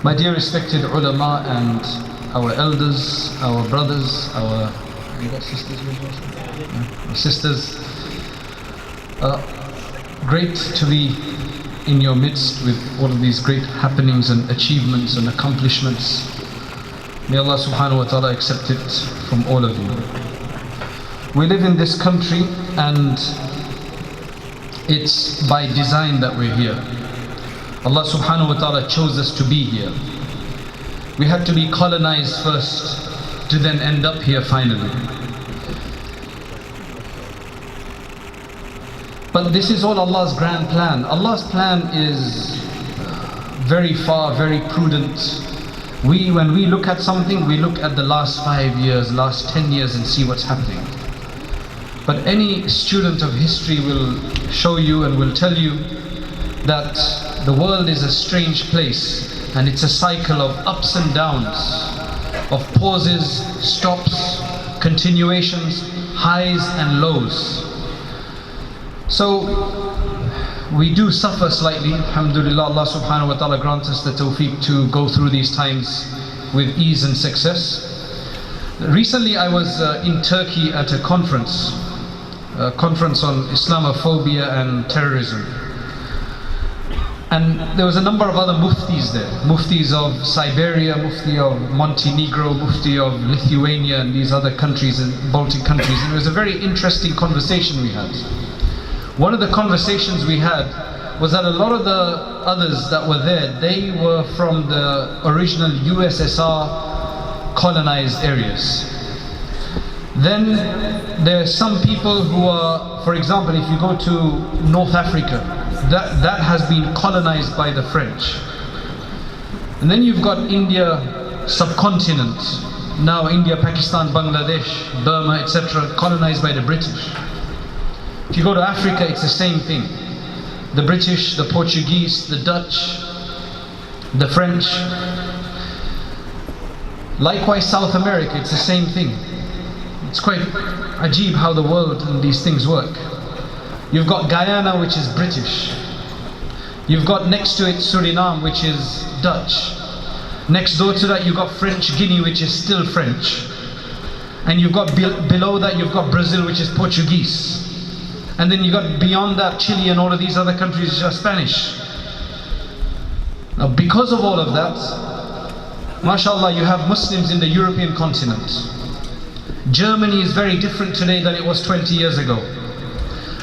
My dear respected ulama and our elders, our brothers, our sisters, great to be in your midst with all of these great happenings and achievements and accomplishments. May Allah subhanahu wa ta'ala accept it from all of you. We live in this country and it's by design that we're here. Allah subhanahu wa ta'ala chose us to be here. We had to be colonized first to then end up here finally. But this is all Allah's grand plan. Allah's plan is very far, very prudent. When we look at something, we look at the last 5 years, last 10 years and see what's happening. But any student of history will show you and will tell you that the world is a strange place and it's a cycle of ups and downs, of pauses, stops, continuations, highs and lows. So we do suffer slightly. Alhamdulillah, Allah subhanahu wa ta'ala grants us the tawfiq to go through these times with ease and success. Recently I was in Turkey at a conference on Islamophobia and terrorism. And there was a number of other muftis there. Muftis of Siberia, mufti of Montenegro, mufti of Lithuania and these other countries and Baltic countries. And it was a very interesting conversation we had. One of the conversations we had was that a lot of the others that were there, they were from the original USSR colonized areas. Then there are some people who are, for example, if you go to North Africa, that has been colonized by the French. And then you've got India subcontinent, now India, Pakistan, Bangladesh, Burma, etc., colonized by the British. If you go to Africa, it's the same thing. The British, the Portuguese, the Dutch, the French. Likewise, South America, it's the same thing. It's quite ajib how the world and these things work. You've got Guyana, which is British. You've got next to it Suriname, which is Dutch. Next door to that you've got French Guinea, which is still French. And you've got below that you've got Brazil, which is Portuguese. And then you've got beyond that Chile and all of these other countries which are Spanish. Now because of all of that, mashallah, you have Muslims in the European continent. Germany is very different today than it was 20 years ago.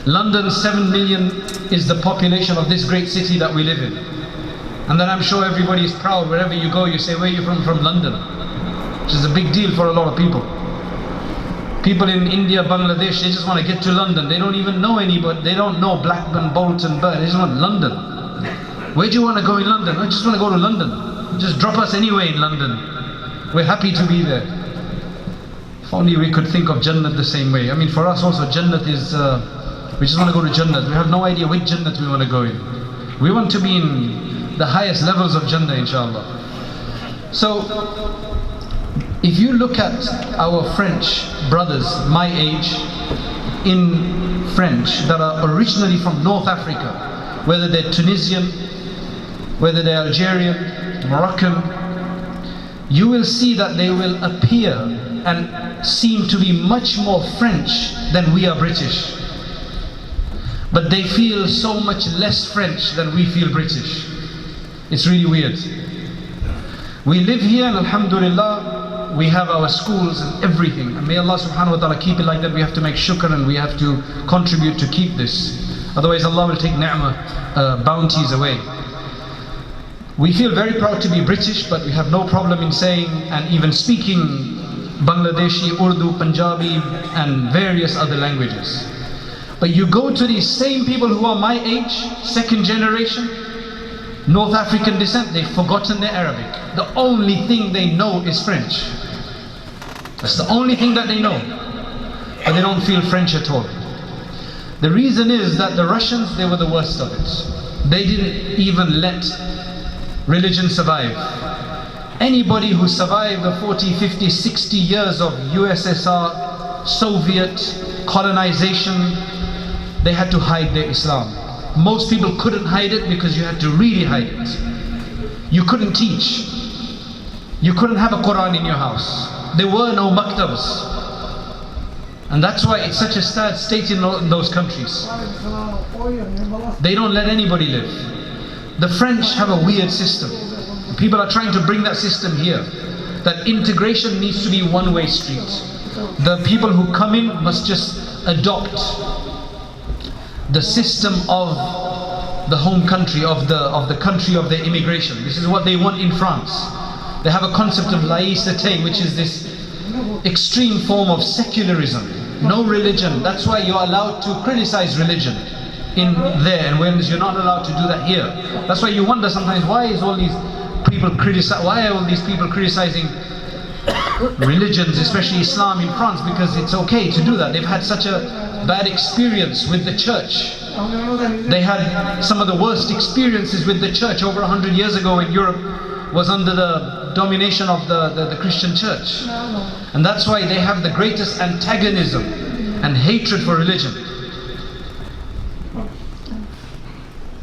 London, 7 million is the population of this great city that we live in. And then I'm sure everybody is proud. Wherever you go, you say, where are you from? From London. Which is a big deal for a lot of people. People in India, Bangladesh, they just want to get to London. They don't even know anybody. They don't know Blackburn, Bolton, Burn. They just want London. Where do you want to go in London? I just want to go to London. Just drop us anyway in London. We're happy to be there. If only we could think of Jannat the same way. I mean, for us also, Jannat is... we just want to go to Jannat. We have no idea which Jannat we want to go in. We want to be in the highest levels of Jannah, inshallah. So, if you look at our French brothers, my age, in French, that are originally from North Africa, whether they're Tunisian, whether they're Algerian, Moroccan, you will see that they will appear and seem to be much more French than we are British. But they feel so much less French than we feel British. It's really weird. We live here and alhamdulillah, we have our schools and everything. And may Allah subhanahu wa ta'ala keep it like that. We have to make shukr and we have to contribute to keep this. Otherwise Allah will take ni'mah, bounties away. We feel very proud to be British, but we have no problem in saying and even speaking Bangladeshi, Urdu, Punjabi and various other languages. But you go to these same people who are my age, second generation, North African descent, they've forgotten their Arabic. The only thing they know is French. That's the only thing that they know. But they don't feel French at all. The reason is that the Russians, they were the worst of it. They didn't even let religion survive. Anybody who survived the 40, 50, 60 years of USSR, Soviet colonization, they had to hide their Islam. Most people couldn't hide it because you had to really hide it. You couldn't teach. You couldn't have a Quran in your house. There were no maktabs. And that's why it's such a sad state in those countries. They don't let anybody live. The French have a weird system. People are trying to bring that system here. That integration needs to be one-way street. The people who come in must just adopt the system of the home country, of the country of their immigration. This is what they want in France. They have a concept of laïcité, which is this extreme form of secularism. No religion. That's why you're allowed to criticize religion in there, and when you're not allowed to do that here. That's why you wonder sometimes, why are all these people criticizing religions, especially Islam in France? Because it's okay to do that. They've had such a bad experience with the church. They had some of the worst experiences with the church over 100 years ago when Europe was under the domination of the Christian church. And that's why they have the greatest antagonism and hatred for religion.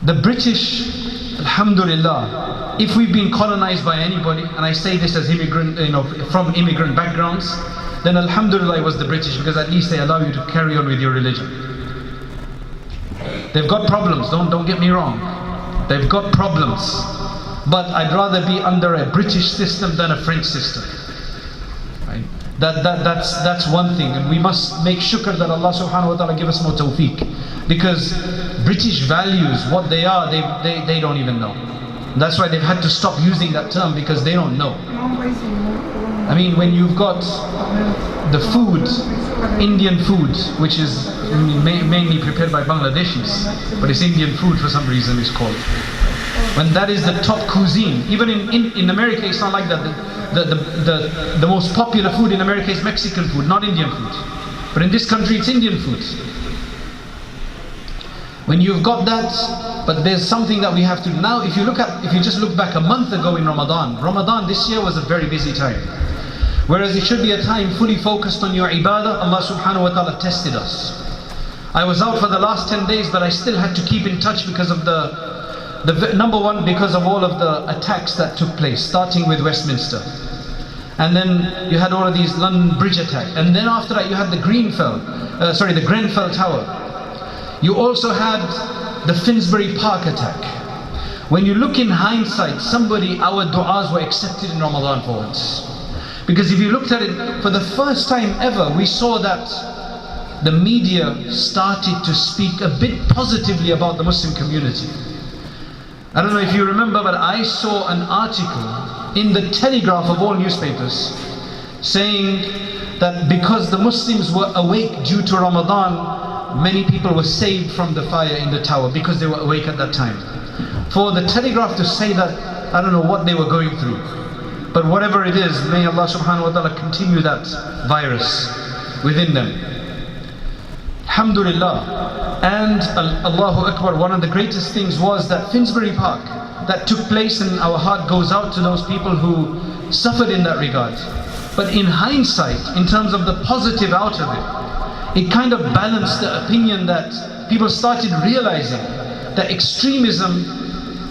The British, alhamdulillah, if we've been colonized by anybody, and I say this as immigrant, from immigrant backgrounds, then alhamdulillah it was the British, because at least they allow you to carry on with your religion. They've got problems, don't get me wrong. They've got problems. But I'd rather be under a British system than a French system. Right? That's one thing, and we must make shukr that Allah subhanahu wa ta'ala give us more tawfiq. Because British values, what they are, they don't even know. That's why they've had to stop using that term, because they don't know. I mean, when you've got the food, Indian food, which is mainly prepared by Bangladeshis, but it's Indian food for some reason it's called. When that is the top cuisine, even in America it's not like that. The most popular food in America is Mexican food, not Indian food. But in this country it's Indian food. When you've got that, but there's something that we have to, now if you just look back a month ago in Ramadan this year was a very busy time. Whereas it should be a time fully focused on your ibadah, Allah subhanahu wa ta'ala tested us. I was out for the last 10 days, but I still had to keep in touch because of number one, because of all of the attacks that took place, starting with Westminster. And then you had all of these London Bridge attack. And then after that you had the Grenfell Tower. You also had the Finsbury Park attack. When you look in hindsight, our du'as were accepted in Ramadan for once. Because if you looked at it, for the first time ever, we saw that the media started to speak a bit positively about the Muslim community. I don't know if you remember, but I saw an article in the Telegraph of all newspapers saying that because the Muslims were awake due to Ramadan, many people were saved from the fire in the tower because they were awake at that time. For the Telegraph to say that, I don't know what they were going through. But whatever it is, may Allah subhanahu wa ta'ala continue that virus within them. Alhamdulillah. And Allahu Akbar, one of the greatest things was that Finsbury Park that took place, and our heart goes out to those people who suffered in that regard. But in hindsight, in terms of the positive out of it kind of balanced the opinion that people started realizing that extremism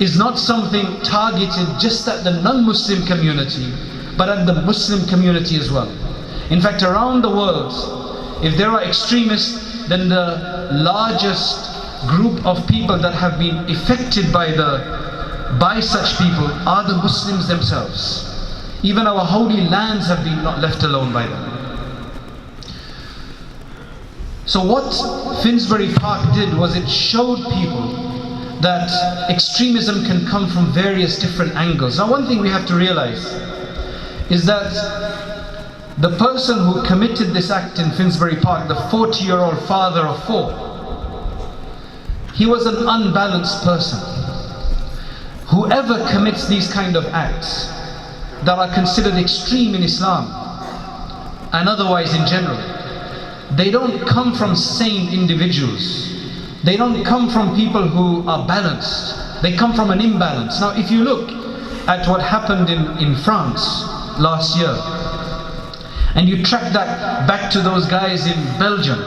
is not something targeted just at the non-Muslim community, but at the Muslim community as well. In fact, around the world, if there are extremists, then the largest group of people that have been affected by such people are the Muslims themselves. Even our holy lands have been not left alone by them. So what Finsbury Park did was it showed people that extremism can come from various different angles. Now one thing we have to realize is that the person who committed this act in Finsbury Park, the 40-year-old father of 4, he was an unbalanced person. Whoever commits these kind of acts that are considered extreme in Islam and otherwise in general, they don't come from sane individuals. They don't come from people who are balanced. They come from an imbalance. Now if you look at what happened in France last year, and you track that back to those guys in Belgium,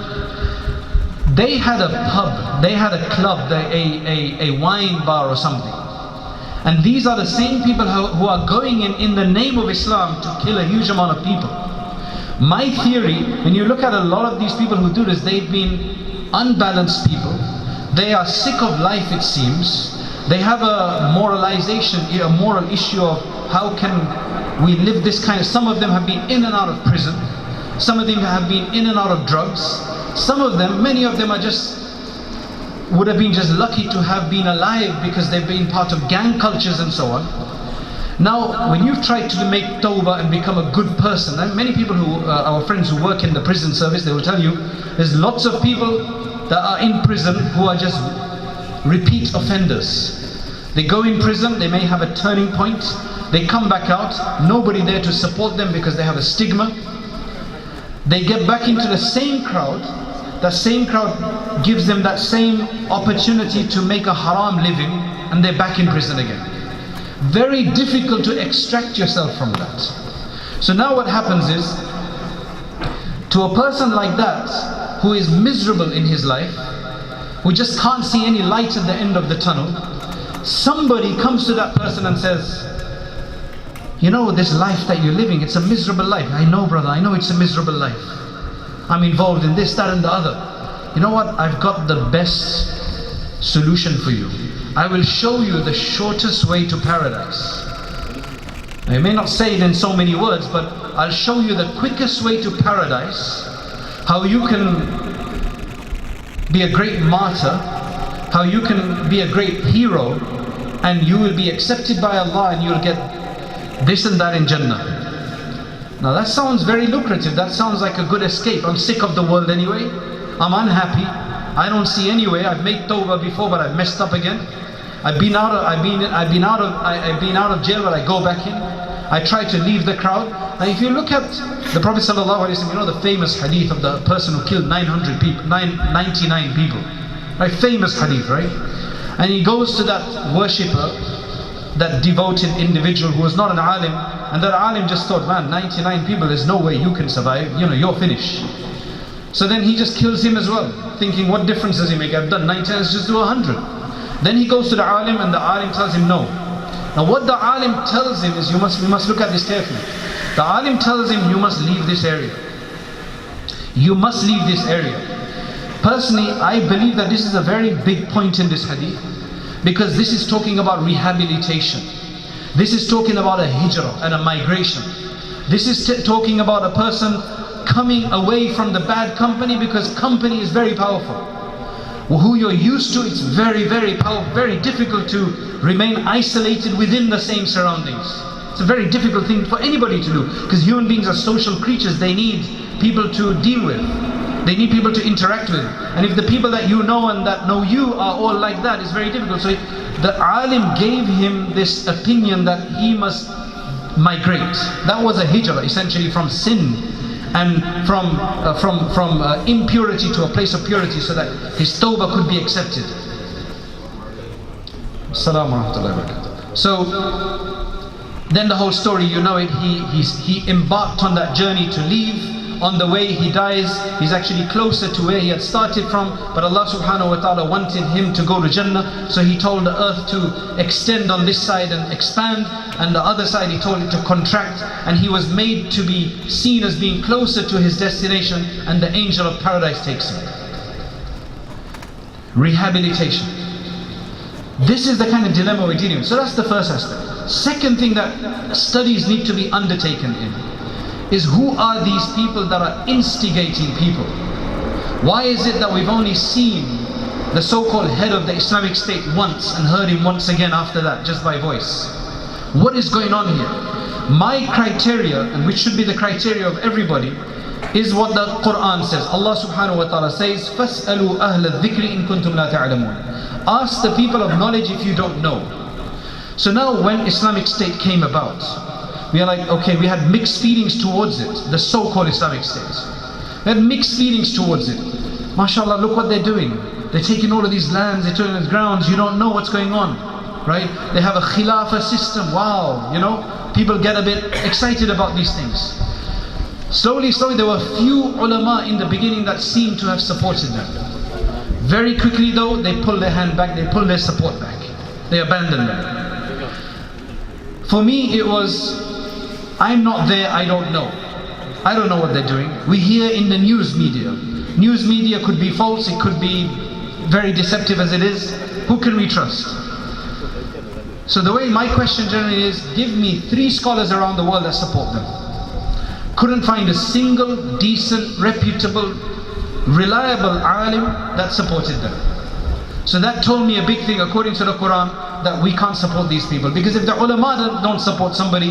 they had a pub, they had a club, a wine bar or something. And these are the same people who are going in the name of Islam to kill a huge amount of people. My theory, when you look at a lot of these people who do this, they've been unbalanced people. They are sick of life, it seems. They have a moralization, a moral issue of how can we live this kind of... Some of them have been in and out of prison. Some of them have been in and out of drugs. Some of them, many of them are would have been just lucky to have been alive because they've been part of gang cultures and so on. Now, when you've tried to make tawbah and become a good person, and many people who, our friends who work in the prison service, they will tell you, there's lots of people that are in prison who are just repeat offenders. They go in prison, they may have a turning point, they come back out, nobody there to support them because they have a stigma. They get back into the same crowd, that same crowd gives them that same opportunity to make a haram living, and they're back in prison again. Very difficult to extract yourself from that. So now what happens is, to a person like that, who is miserable in his life, who just can't see any light at the end of the tunnel, somebody comes to that person and says, you know, this life that you're living, it's a miserable life. I know, brother, I know it's a miserable life. I'm involved in this, that and the other. You know what? I've got the best solution for you. I will show you the shortest way to paradise. I may not say it in so many words, but I'll show you the quickest way to paradise, how you can be a great martyr, how you can be a great hero, and you will be accepted by Allah and you'll get this and that in Jannah. Now that sounds very lucrative, that sounds like a good escape. I'm sick of the world anyway, I'm unhappy, I don't see any way. I've made tawbah before but I've messed up again. I've been out of jail but I go back in. I try to leave the crowd. And if you look at the Prophet ﷺ, you know the famous hadith of the person who killed 99 people, right? Famous hadith, right? And he goes to that worshipper, that devoted individual who was not an alim, and that alim just thought, man, 99 people, there's no way you can survive, you know, you're finished. So then he just kills him as well, thinking, what difference does he make? I've done 99, let's just do 100. Then he goes to the alim and the alim tells him no. Now what the alim tells him is, we must look at this carefully. The alim tells him, you must leave this area. You must leave this area. Personally, I believe that this is a very big point in this hadith, because this is talking about rehabilitation. This is talking about a hijrah and a migration. This is talking about a person coming away from the bad company, because company is very powerful. Who you're used to, it's very, very powerful, very difficult to remain isolated within the same surroundings. It's a very difficult thing for anybody to do, because human beings are social creatures. They need people to deal with. They need people to interact with. And if the people that you know and that know you are all like that, it's very difficult. So the alim gave him this opinion that he must migrate. That was a hijrah, essentially, from sin and from impurity to a place of purity, so that his tawbah could be accepted. Assalamu alaikum wa rahmatullahi. So then the whole story, you know it, he embarked on that journey to leave. On the way he dies, he's actually closer to where he had started from, but Allah subhanahu wa ta'ala wanted him to go to Jannah, so he told the earth to extend on this side and expand, and the other side he told it to contract, and he was made to be seen as being closer to his destination, and the angel of paradise takes him. Rehabilitation. This is the kind of dilemma we're dealing with. So that's the first aspect. Second thing that studies need to be undertaken in is, who are these people that are instigating people? Why is it that we've only seen the so-called head of the Islamic State once and heard him once again after that, just by voice? What is going on here? My criteria, and which should be the criteria of everybody, is what the Quran says. Allah subhanahu wa ta'ala says, فَاسْأَلُوا أَهْلَ الذِّكْرِ إِن كُنْتُمْ لَا تَعْلَمُونَ. Ask the people of knowledge if you don't know. So now when Islamic State came about, we are like, okay, we had mixed feelings towards it, the so-called Islamic State. We had mixed feelings towards it. MashaAllah, look what they're doing. They're taking all of these lands, they're turning the grounds, you don't know what's going on, right? They have a khilafah system, wow, you know? People get a bit excited about these things. Slowly, there were few ulama in the beginning that seemed to have supported them. Very quickly though, they pulled their hand back, they pulled their support back. They abandoned them. For me, it was, I'm not there, I don't know. I don't know what they're doing. We hear in the news media. News media could be false, it could be very deceptive as it is. Who can we trust? So the way my question generally is, give me 3 scholars around the world that support them. Couldn't find a single decent, reputable, reliable alim that supported them. So that told me a big thing according to the Quran, that we can't support these people. Because if the ulama don't support somebody,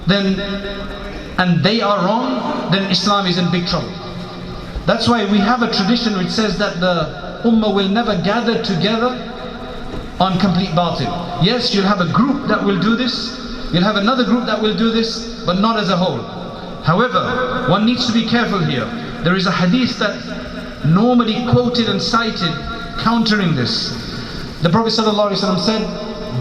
then, and they are wrong, then Islam is in big trouble. That's why we have a tradition which says that the ummah will never gather together on complete batil. Yes, you'll have a group that will do this, you'll have another group that will do this, but not as a whole. However, one needs to be careful here. There is a hadith that normally quoted and cited countering this. The Prophet ﷺ said,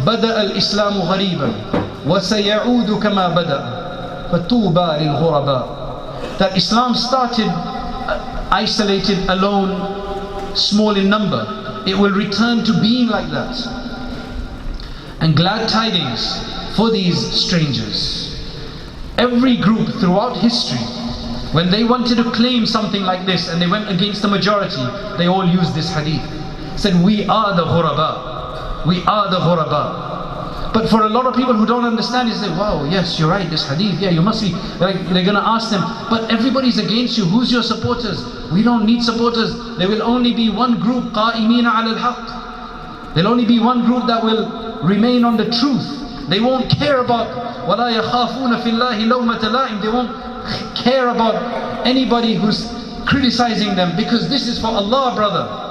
"Bada al-Islamu ghariban, wa sayaudu kama bada, fatuba lil-ghuraba." That Islam started isolated, alone, small in number. It will return to being like that. And glad tidings for these strangers. Every group throughout history, when they wanted to claim something like this and they went against the majority, they all used this hadith. Said, we are the ghuraba. We are the ghuraba. But for a lot of people who don't understand, they say, wow, yes, you're right, this hadith, yeah, you must be. They're going to ask them, but everybody's against you. Who's your supporters? We don't need supporters. There will only be one group, قائمين على الحق. There'll only be one group that will remain on the truth. They won't care about وَلَا يَخَافُونَ فِي اللَّهِ لَوْمَةَ لَائِمٍ. They won't care about anybody who's criticizing them, because this is for Allah, brother.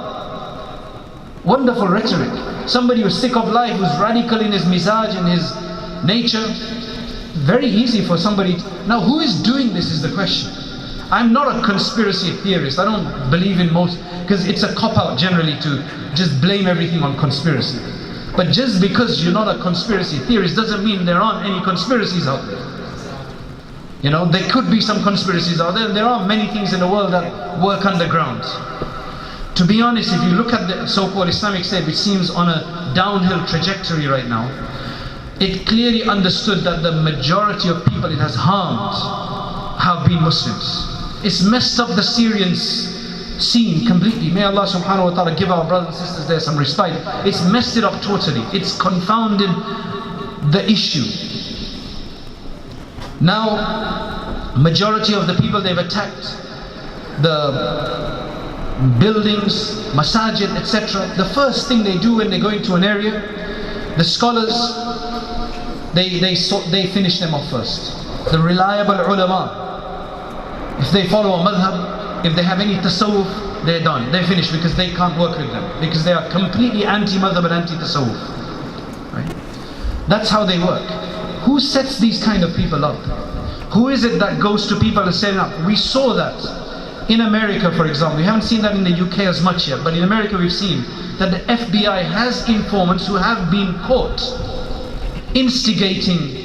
Wonderful rhetoric. Somebody who's sick of life, who's radical in his mizaj, in his nature. Very easy for somebody now who is doing this is the question. I'm not a conspiracy theorist. I don't believe in most, because it's a cop-out generally to just blame everything on conspiracy. But just because you're not a conspiracy theorist doesn't mean there aren't any conspiracies out there. You know, there could be some conspiracies out there, and there are many things in the world that work underground. To be honest, if you look at the so-called Islamic State, which seems on a downhill trajectory right now, it clearly understood that the majority of people it has harmed have been Muslims. It's messed up the Syrian scene completely. May Allah subhanahu wa ta'ala give our brothers and sisters there some respite. It's messed it up totally. It's confounded the issue. Now, majority of the people, they've attacked the buildings, masajid, etc. The first thing they do when they go into an area, the scholars, they finish them off first. The reliable ulama. If they follow a madhab, if they have any tasawwuf, they're done. They're finished, because they can't work with them, because they are completely anti-madhab and anti-tasawwuf. Right? That's how they work. Who sets these kind of people up? Who is it that goes to people and set up? We saw that in America, for example. We haven't seen that in the UK as much yet, but in America we've seen that the FBI has informants who have been caught instigating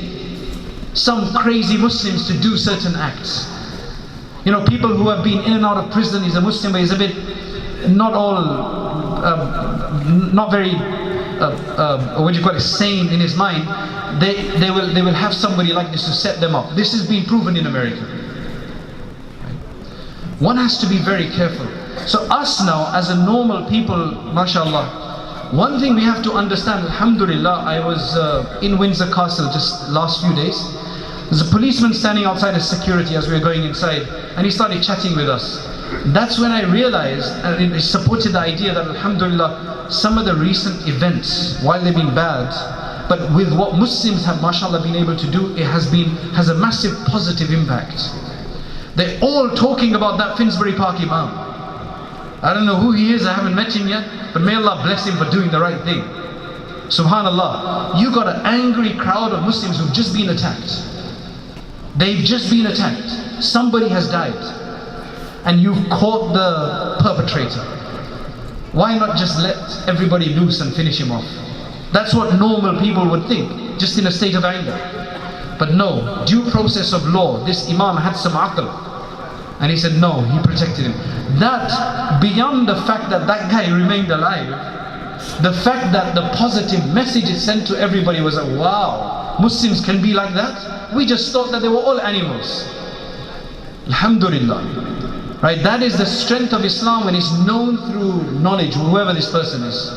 some crazy Muslims to do certain acts. You know, people who have been in and out of prison. He's a Muslim, but he's a bit not very what do you call it, sane in his mind. They will have somebody like this to set them up. This has been proven in America. One has to be very careful. So us now, as a normal people, mashallah, one thing we have to understand, alhamdulillah, I was in Windsor Castle just last few days. There's a policeman standing outside as security as we were going inside, and he started chatting with us. That's when I realized, and it supported the idea that alhamdulillah, some of the recent events, while they've been bad, but with what Muslims have mashallah been able to do, it has a massive positive impact. They're all talking about that Finsbury Park Imam. I don't know who he is, I haven't met him yet, but may Allah bless him for doing the right thing. Subhanallah, you got an angry crowd of Muslims who've just been attacked. They've just been attacked. Somebody has died. And you've caught the perpetrator. Why not just let everybody loose and finish him off? That's what normal people would think, just in a state of anger. But no, due process of law, this Imam had some aql. And he said no, he protected him. That, beyond the fact that that guy remained alive, the fact that the positive message it sent to everybody was a wow. Muslims can be like that. We just thought that they were all animals. Alhamdulillah. Right? That is the strength of Islam when it's known through knowledge, whoever this person is.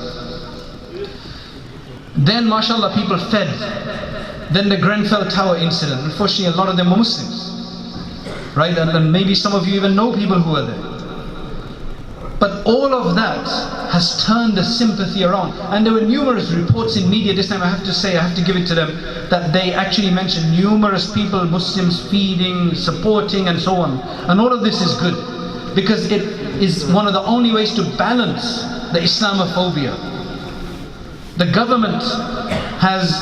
Then, mashallah, people fed. Then the Grenfell Tower incident. Unfortunately, a lot of them were Muslims. Right? And maybe some of you even know people who were there. But all of that has turned the sympathy around. And there were numerous reports in media this time, I have to say, I have to give it to them, that they actually mentioned numerous people, Muslims feeding, supporting and so on. And all of this is good, because it is one of the only ways to balance the Islamophobia. The government has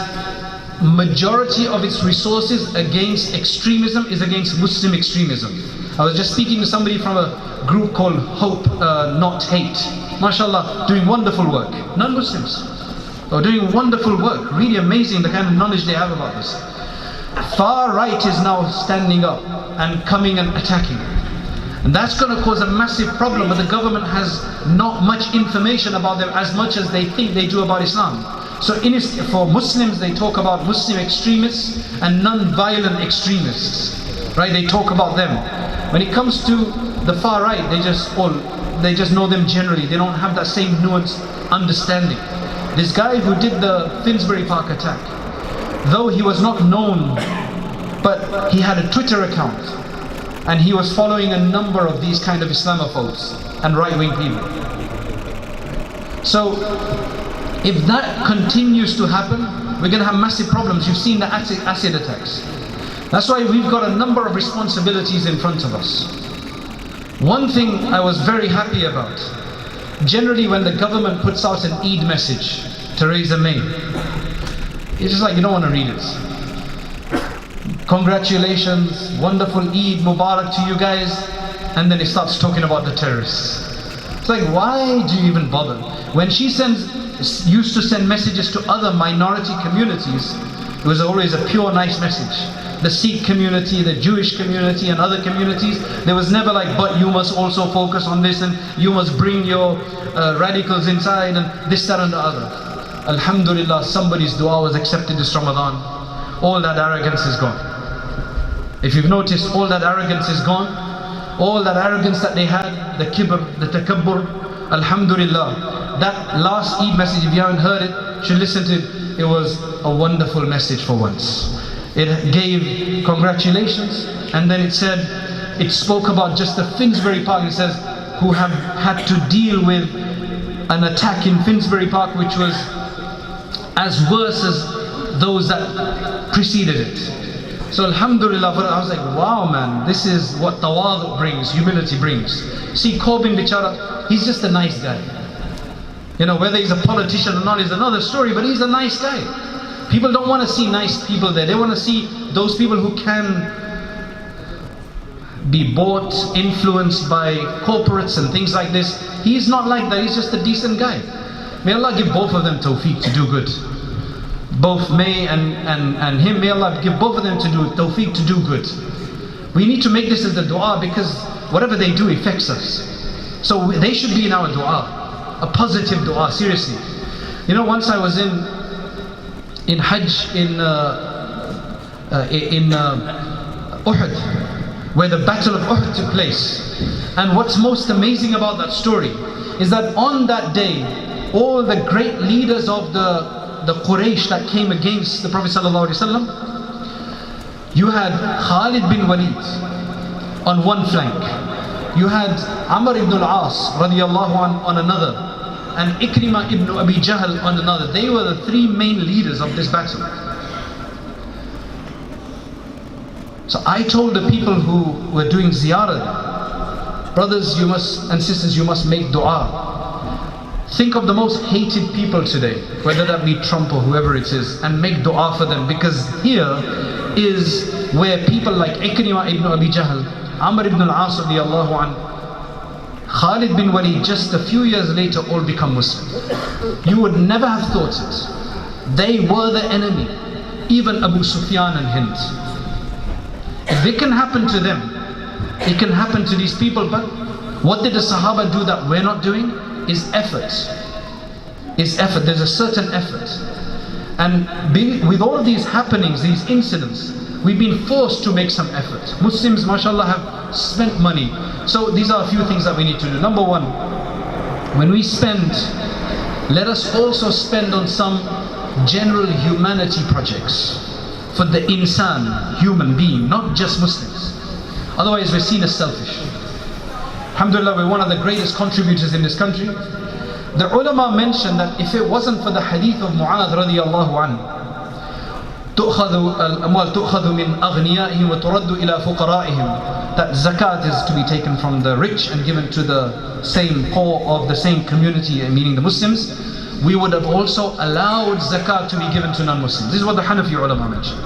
majority of its resources against extremism is against Muslim extremism. I was just speaking to somebody from a group called Hope, Not Hate. MashaAllah, doing wonderful work. Non-Muslims are doing wonderful work. Really amazing the kind of knowledge they have about this. Far right is now standing up and coming and attacking. And that's going to cause a massive problem, but the government has not much information about them as much as they think they do about Islam. So for Muslims, they talk about Muslim extremists and non-violent extremists. Right? They talk about them. When it comes to the far right, they just know them generally. They don't have that same nuanced understanding. This guy who did the Finsbury Park attack, though he was not known, but he had a Twitter account, and he was following a number of these kind of Islamophobes and right-wing people. So if that continues to happen, we're going to have massive problems. You've seen the acid attacks. That's why we've got a number of responsibilities in front of us. One thing I was very happy about, generally when the government puts out an Eid message, Theresa May, it's just like, you don't want to read it. Congratulations, wonderful Eid Mubarak to you guys, and then it starts talking about the terrorists. It's like, why do you even bother? When she used to send messages to other minority communities, it was always a pure, nice message. The Sikh community, the Jewish community and other communities, there was never like, but you must also focus on this and you must bring your radicals inside and this, that and the other. Alhamdulillah, somebody's dua was accepted this Ramadan. All that arrogance is gone. If you've noticed, all that arrogance is gone. All that arrogance that they had, the kibr, the takabbur, Alhamdulillah. That last Eid message, if you haven't heard it, you should listen to it. It was a wonderful message for once. It gave congratulations, and then it spoke about just the Finsbury Park. It says, who have had to deal with an attack in Finsbury Park which was as worse as those that preceded it. So Alhamdulillah, I was like, wow man, this is what tawadu brings, humility brings. See, Corbyn bichara, he's just a nice guy. You know, whether he's a politician or not is another story, but he's a nice guy. People don't want to see nice people there. They want to see those people who can be bought, influenced by corporates and things like this. He's not like that. He's just a decent guy. May Allah give both of them tawfiq to do good. Both May and him, may Allah give both of them to do tawfiq to do good. We need to make this as the dua, because whatever they do affects us. So they should be in our dua. A positive dua, seriously. You know, once I was in Hajj in Uhud, where the battle of Uhud took place. And what's most amazing about that story is that on that day, all the great leaders of the Quraysh that came against the Prophet ﷺ, you had Khalid bin Walid on one flank, you had Amr ibn al-As radiyallahu on another, and Ikrimah ibn Abi Jahl on another. They were the three main leaders of this battle. So I told the people who were doing ziyarah, brothers and sisters, you must make dua. Think of the most hated people today, whether that be Trump or whoever it is, and make dua for them, because here is where people like Ikrimah ibn Abi Jahl, Amr ibn al-As radiyallahu anhu, Khalid bin Walid, just a few years later, all become Muslim. You would never have thought it. They were the enemy. Even Abu Sufyan and Hind. If it can happen to them, it can happen to these people. But what did the Sahaba do that we're not doing? Is effort. Is effort. There's a certain effort. And with all of these happenings, these incidents, we've been forced to make some effort. Muslims, mashallah, have spent money. So these are a few things that we need to do. Number one, when we spend, let us also spend on some general humanity projects for the insan, human being, not just Muslims. Otherwise we're seen as selfish. Alhamdulillah, we're one of the greatest contributors in this country. The ulama mentioned that if it wasn't for the hadith of Mu'adh radiyallahu anhu, الأموال تؤخذ من أغنيائهم وترد إلى فقرائهم, that zakat is to be taken from the rich and given to the same poor of the same community, meaning the Muslims, we would have also allowed zakat to be given to non-Muslims. This is what the Hanafi ulama mentioned.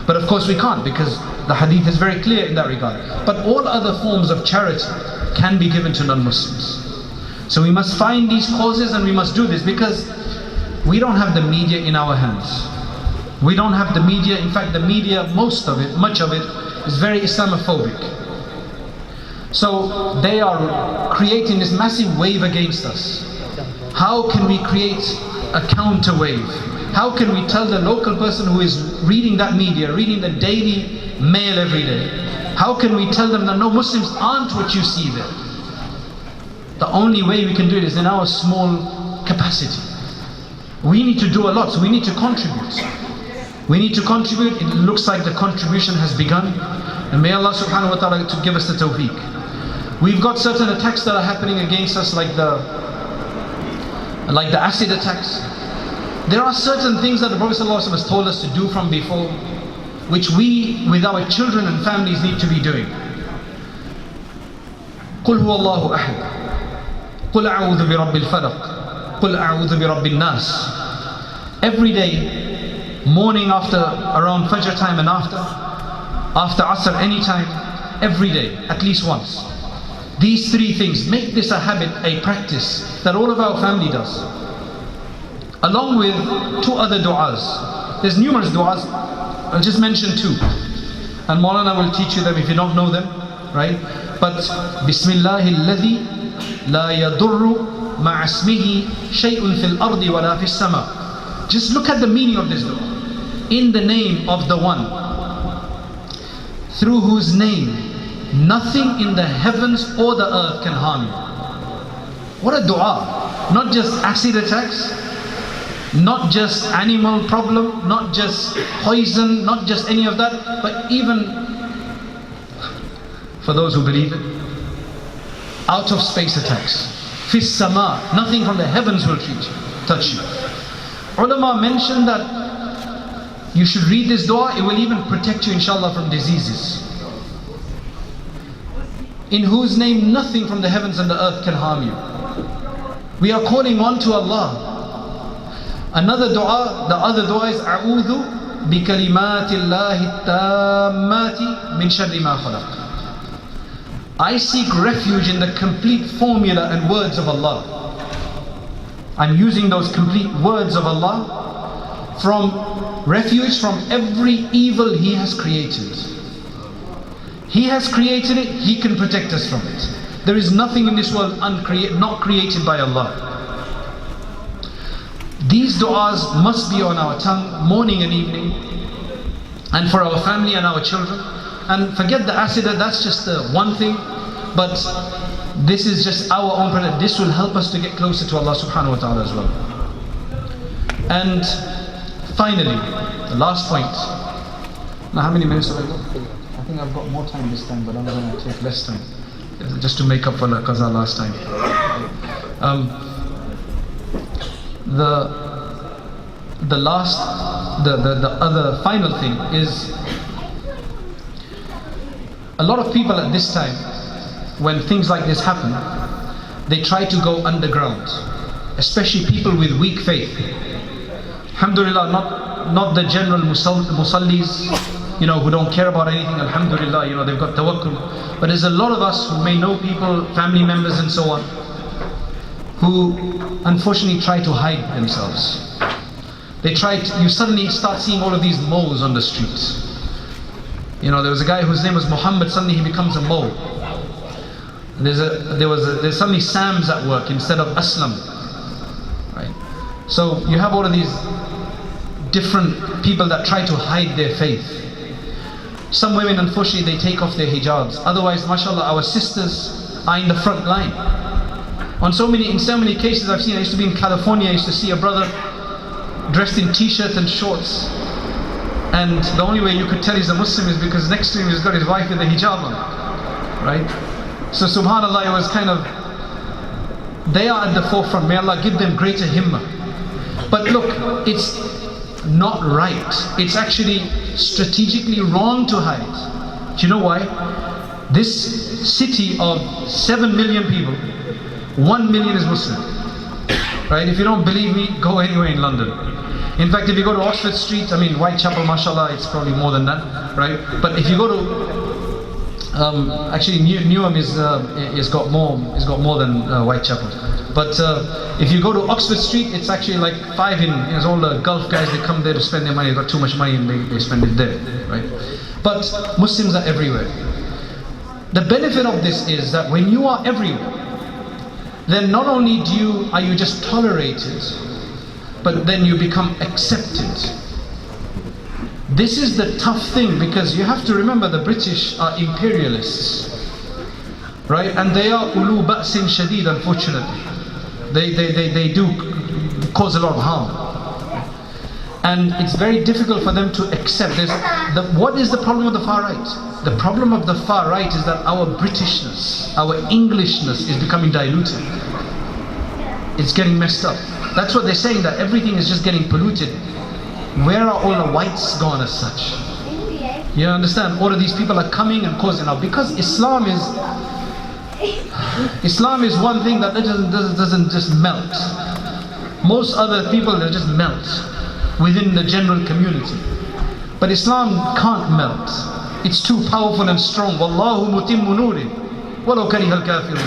But of course we can't, because the hadith is very clear in that regard. But all other forms of charity can be given to non-Muslims. So we must find these causes and we must do this, because we don't have the media in our hands. We don't have the media. In fact, the media, most of it, much of it, is very Islamophobic. So they are creating this massive wave against us. How can we create a counter wave? How can we tell the local person who is reading that media, reading the Daily Mail every day, how can we tell them that no, Muslims aren't what you see there? The only way we can do it is in our small capacity. We need to do a lot, so we need to contribute. We need to contribute. It looks like the contribution has begun, and may Allah subhanahu wa ta'ala to give us the tawfiq. We've got certain attacks that are happening against us, like the acid attacks. There are certain things that the Prophet ﷺ has told us to do from before, which we, with our children and families, need to be doing. قُلْ هُوَ اللَّهُ أَحَدٌ قُلْ أَعُوذُ بِرَبِّ الْفَلَقِ قُلْ أَعُوذُ بِرَبِّ النَّاسِ. Every day, morning after, around Fajr time and after Asr, any time, every day, at least once. These three things, make this a habit, a practice that all of our family does. Along with two other du'as. There's numerous du'as, I'll just mention two. And Maulana will teach you them if you don't know them, right? But Bismillahi alladhi la yadurru ma'asmihi shay'un fil ardi wa la fis sama. Just look at the meaning of this dua. In the name of the one, through whose name nothing in the heavens or the earth can harm you. What a dua. Not just acid attacks, not just animal problem, not just poison, not just any of that, but even for those who believe it, out of space attacks. Fis sama, nothing from the heavens will touch you. Ulama mentioned that you should read this dua, it will even protect you inshallah from diseases. In whose name nothing from the heavens and the earth can harm you. We are calling on to Allah. Another dua, the other dua is A'udhu bi kalimatillahi tammati min sharri ma khalaq. I seek refuge in the complete formula and words of Allah. I'm using those complete words of Allah from refuge from every evil He has created. He has created it, He can protect us from it. There is nothing in this world not created by Allah. These du'as must be on our tongue morning and evening, and for our family and our children. And forget the acid, that's just the one thing, but this is just our own prayer. This will help us to get closer to Allah subhanahu wa ta'ala as well. And finally, the last point. Now how many minutes have I got? I think I've got more time this time, but I'm going to take less time, just to make up for the qaza last time. The other final thing is, a lot of people at this time, when things like this happen, they try to go underground, especially people with weak faith. Alhamdulillah, not the general musallis, who don't care about anything. Alhamdulillah, they've got tawakkul. But there's a lot of us who may know people, family members and so on, who unfortunately try to hide themselves. You suddenly start seeing all of these moles on the streets. There was a guy whose name was Muhammad, suddenly he becomes a mole. There's suddenly Sam's at work instead of Aslam. Right? So you have all of these different people that try to hide their faith. Some women, unfortunately, they take off their hijabs. Otherwise, mashallah, our sisters are in the front line. In so many cases I've seen, I used to be in California, I used to see a brother dressed in t-shirt and shorts. And the only way you could tell he's a Muslim is because next to him he's got his wife with a hijab on. Right? So subhanAllah, it was kind of, they are at the forefront. May Allah give them greater himmah. But look, it's not right. It's actually strategically wrong to hide. Do you know why? This city of 7 million people, 1 million is Muslim. Right? If you don't believe me, go anywhere in London. In fact, if you go to Oxford Street, I mean Whitechapel, mashallah, it's probably more than that, right? But if you go to, actually Newham is got more than Whitechapel. But if you go to Oxford Street, it's actually like 5 in. There's all the Gulf guys, they come there to spend their money. They've got too much money and they spend it there, right? But Muslims are everywhere. The benefit of this is that when you are everywhere, then not only are you just tolerated, but then you become accepted. This is the tough thing, because you have to remember the British are imperialists, right? And they are ulu ba'sin shadid, unfortunately. They do cause a lot of harm. And it's very difficult for them to accept this. What is the problem of the far right? The problem of the far right is that our Britishness, our Englishness is becoming diluted. It's getting messed up. That's what they're saying, that everything is just getting polluted. Where are all the whites gone as such? You understand? All of these people are coming and causing now, because Islam is one thing that doesn't just melt. Most other people, they just melt within the general community. But Islam can't melt. It's too powerful and strong. Wallahu mutimmu nuri walau karihal kafirun.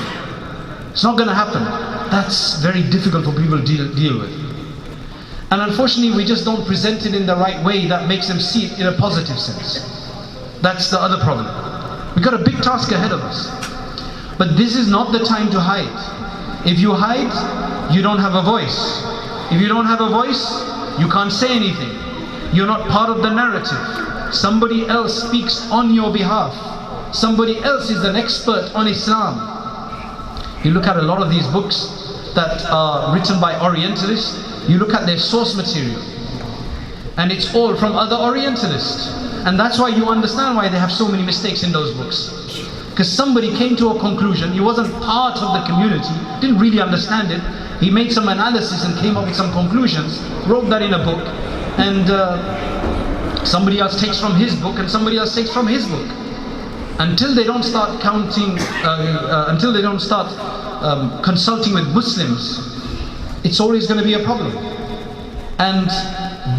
It's not going to happen. That's very difficult for people to deal with. And unfortunately, we just don't present it in the right way that makes them see it in a positive sense. That's the other problem. We've got a big task ahead of us. But this is not the time to hide. If you hide, you don't have a voice. If you don't have a voice, you can't say anything. You're not part of the narrative. Somebody else speaks on your behalf. Somebody else is an expert on Islam. You look at a lot of these books that are written by Orientalists, you look at their source material, and it's all from other Orientalists. And that's why you understand why they have so many mistakes in those books. Because somebody came to a conclusion, he wasn't part of the community, didn't really understand it, he made some analysis and came up with some conclusions, wrote that in a book, and somebody else takes from his book and somebody else takes from his book. Until they don't start consulting with Muslims, it's always going to be a problem. And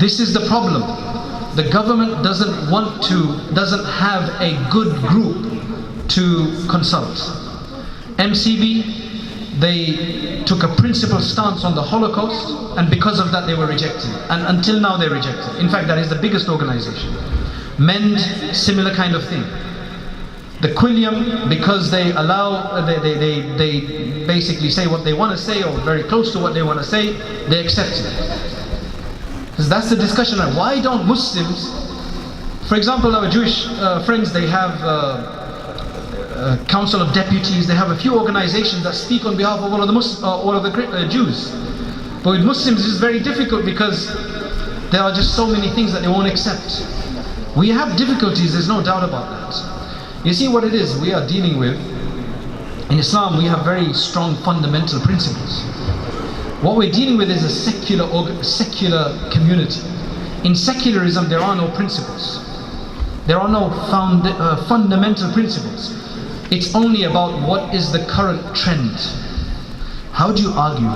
this is the problem. The government doesn't have a good group to consult. MCB, they took a principled stance on the Holocaust, and because of that they were rejected. And until now they're rejected. In fact, that is the biggest organization. MEND, similar kind of thing. The Quilliam, because they basically say what they want to say, or very close to what they want to say, they accept it. Because that's the discussion. Why don't Muslims, for example, our Jewish friends, they have Council of Deputies, they have a few organizations that speak on behalf of all of the Jews. But with Muslims it's very difficult, because there are just so many things that they won't accept. We have difficulties, there's no doubt about that. You see what it is we are dealing with? In Islam we have very strong fundamental principles. What we're dealing with is a secular community. In secularism there are no principles. There are no fundamental principles. It's only about what is the current trend. How do you argue?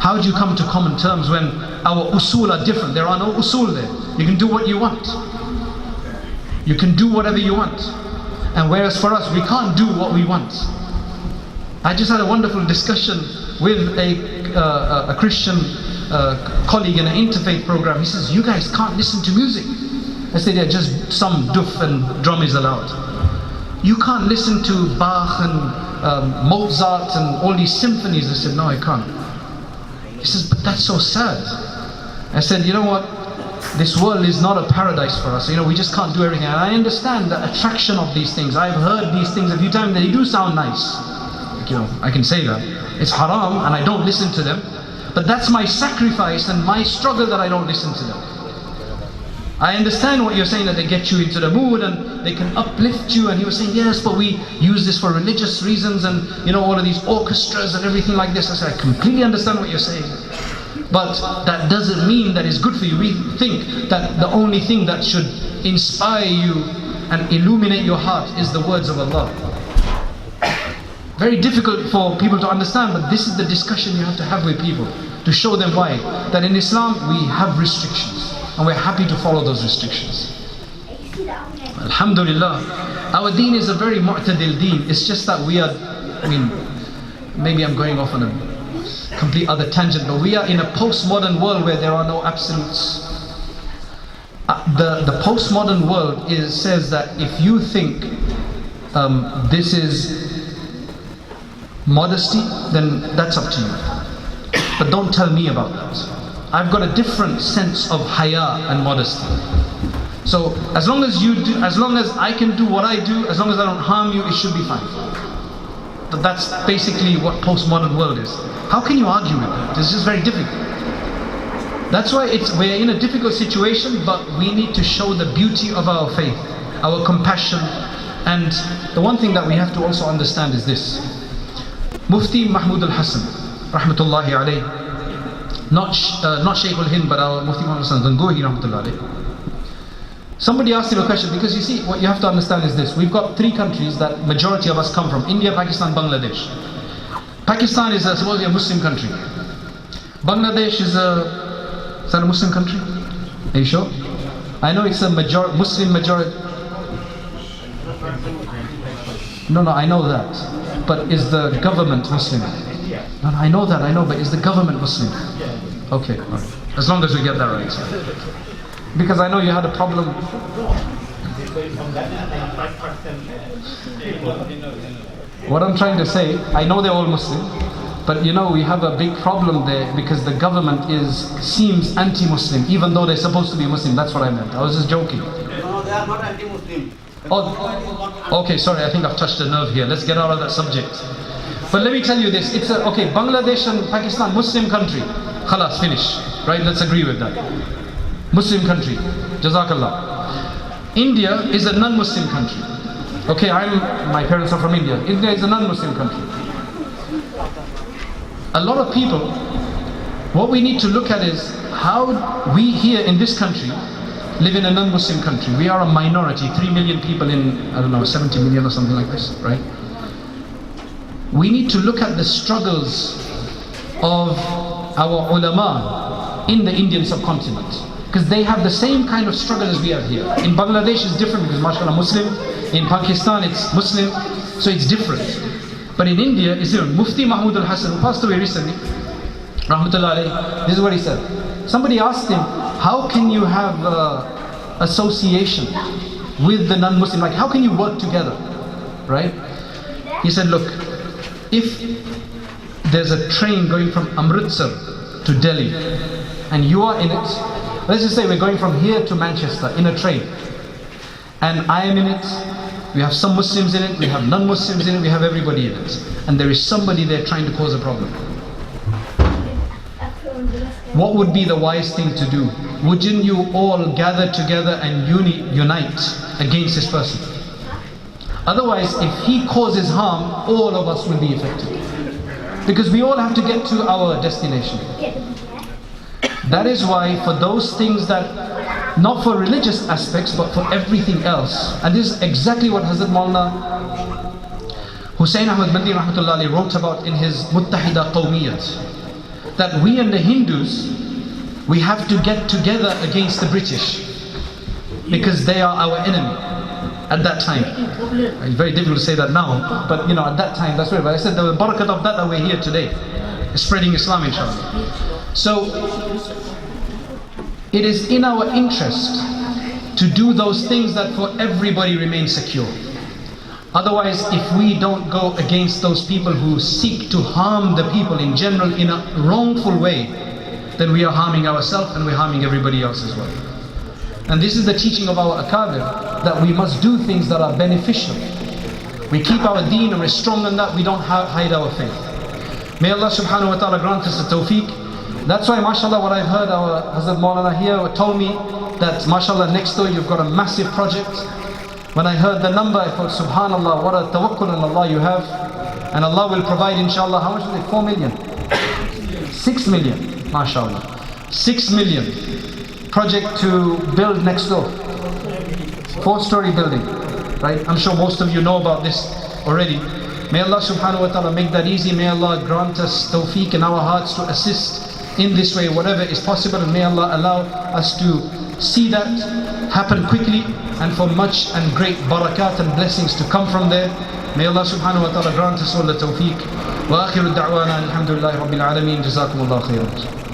How do you come to common terms when our usul are different? There are no usul there. You can do what you want. You can do whatever you want. And whereas for us, we can't do what we want. I just had a wonderful discussion with a Christian colleague in an interfaith program. He says, you guys can't listen to music. I said, yeah, just some duf and drum is allowed. You can't listen to Bach and Mozart and all these symphonies. I said, no, I can't. He says, but that's so sad. I said, you know what? this world is not a paradise for us. We just can't do everything. And I understand the attraction of these things. I've heard these things a few times, they do sound nice. I can say that. It's haram and I don't listen to them. But that's my sacrifice and my struggle that I don't listen to them. I understand what you're saying, that they get you into the mood and they can uplift you. And he was saying, yes, but we use this for religious reasons and all of these orchestras and everything like this. I said, I completely understand what you're saying. But that doesn't mean that it's good for you. We think that the only thing that should inspire you and illuminate your heart is the words of Allah. Very difficult for people to understand, but this is the discussion you have to have with people, to show them why. That in Islam we have restrictions, and we're happy to follow those restrictions. Alhamdulillah, our deen is a very mu'tadil deen. It's just that we are, maybe I'm going off on a complete other tangent, but we are in a postmodern world where there are no absolutes. The postmodern world says that if you think this is modesty, then that's up to you. But don't tell me about that. I've got a different sense of haya and modesty. So as long as you do, as long as I can do what I do, as long as I don't harm you, it should be fine. But that's basically what postmodern world is. How can you argue with that? It's just very difficult. That's why we're in a difficult situation, but we need to show the beauty of our faith, our compassion. And the one thing that we have to also understand is this. Mufti Mahmud al-Hassan, rahmatullahi alayh, not Shaykh al-Hind, but our Mufti Mahmud al-Hassan, Zangohi, rahmatullahi alayh. Somebody asked him a question, because you see, what you have to understand is this. We've got three countries that majority of us come from: India, Pakistan, Bangladesh. Pakistan is supposedly a Muslim country. Bangladesh is a Muslim country? Are you sure? I know it's a Muslim majority. No, I know that. But is the government Muslim? No, I know that, but is the government Muslim? Okay, all right. As long as we get that right. Because I know you had a problem. What I'm trying to say, I know they're all Muslim, but we have a big problem there because the government seems anti-Muslim, even though they're supposed to be Muslim. That's what I meant. I was just joking. No, they are not anti-Muslim. Oh, okay, sorry, I think I've touched a nerve here. Let's get out of that subject. But let me tell you this, okay, Bangladesh and Pakistan, Muslim country. Khalas, finish. Right, let's agree with that. Muslim country. Jazakallah. India is a non-Muslim country. Okay, my parents are from India. India is a non-Muslim country. A lot of people, what we need to look at is how we here in this country live in a non-Muslim country. We are a minority, 3 million people in, 70 million or something like this, right? We need to look at the struggles of our ulama in the Indian subcontinent, because they have the same kind of struggle as we have here. In Bangladesh it's different because mashallah Muslim, in Pakistan it's Muslim, so it's different. But in India, it's different. Mufti Mahmud al-Hassan, who passed away recently, rahmatullah alayhi, this is what he said. Somebody asked him, how can you have association with the non-Muslim? Like, how can you work together? Right? He said, look, if there's a train going from Amritsar to Delhi, and you are in it, let's just say we're going from here to Manchester in a train, and I am in it, we have some Muslims in it, we have non-Muslims in it, we have everybody in it, and there is somebody there trying to cause a problem. What would be the wise thing to do? Wouldn't you all gather together and unite against this person? Otherwise, if he causes harm, all of us will be affected. Because we all have to get to our destination. That is why for those things that, not for religious aspects, but for everything else, and this is exactly what Hazrat Maulana Hussain Ahmad Mandi rahmatullahi wrote about in his Muttahida Qawmiyat, that we and the Hindus, we have to get together against the British, because they are our enemy at that time. It's very difficult to say that now, but at that time, that's right. But I said the barakat of that we're here today, spreading Islam inshallah. So it is in our interest to do those things that for everybody remain secure. Otherwise, if we don't go against those people who seek to harm the people in general in a wrongful way, then we are harming ourselves and we're harming everybody else as well. And this is the teaching of our akabir, that we must do things that are beneficial. We keep our deen and we're strong in that, we don't hide our faith. May Allah subhanahu wa ta'ala grant us the tawfiq. That's why, mashallah, what I've heard our Hazrat Maulana here told me that, mashallah, next door you've got a massive project. When I heard the number, I thought, subhanallah, what a tawakkul on Allah you have. And Allah will provide, inshallah, how much was it? 4 million? 6 million, mashallah. 6 million. Project to build next door. 4-story building. Right? I'm sure most of you know about this already. May Allah subhanahu wa ta'ala make that easy. May Allah grant us tawfiq in our hearts to assist in this way, whatever is possible. And may Allah allow us to see that happen quickly, and for much and great barakat and blessings to come from there. May Allah subhanahu wa ta'ala grant us all the tawfiq. Wa akhiru da'wana alhamdulillahi rabbil alameen. Jazakumullah khairan.